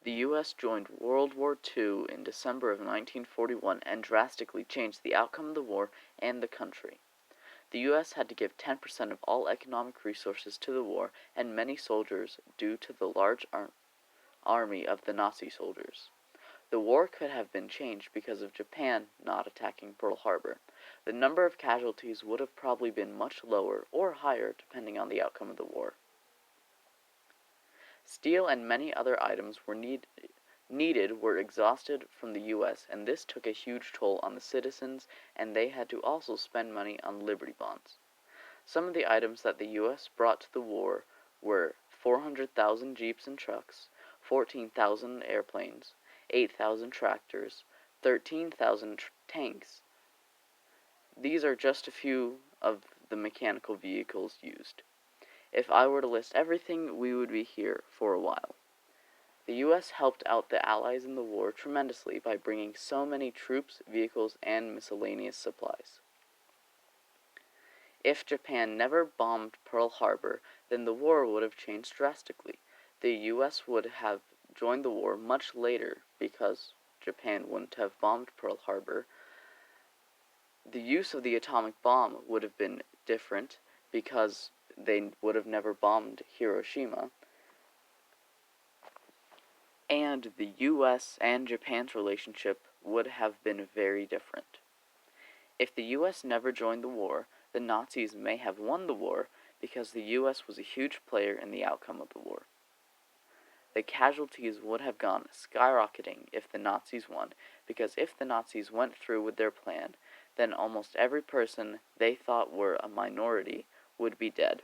The U.S. joined World War II in December of 1941 and drastically changed the outcome of the war and the country. The U.S. had to give 10% of all economic resources to the war and many soldiers due to the large army of the Nazi soldiers. The war could have been changed because of Japan not attacking Pearl Harbor. The number of casualties would have probably been much lower or higher depending on the outcome of the war. Steel and many other items needed were exhausted from the U.S., and this took a huge toll on the citizens, and they had to also spend money on Liberty bonds. Some of the items that the U.S. brought to the war were 400,000 jeeps and trucks, 14,000 airplanes, 8,000 tractors, 13,000 tanks. These are just a few of the mechanical vehicles used. If I were to list everything, we would be here for a while. The U.S. helped out the Allies in the war tremendously by bringing so many troops, vehicles, and miscellaneous supplies. If Japan never bombed Pearl Harbor, then the war would have changed drastically. The U.S. would have joined the war much later because Japan wouldn't have bombed Pearl Harbor. The use of the atomic bomb would have been different because they would have never bombed Hiroshima. And the U.S. and Japan's relationship would have been very different. If the U.S. never joined the war, the Nazis may have won the war because the U.S. was a huge player in the outcome of the war. The casualties would have gone skyrocketing if the Nazis won, because if the Nazis went through with their plan, then almost every person they thought were a minority would be dead.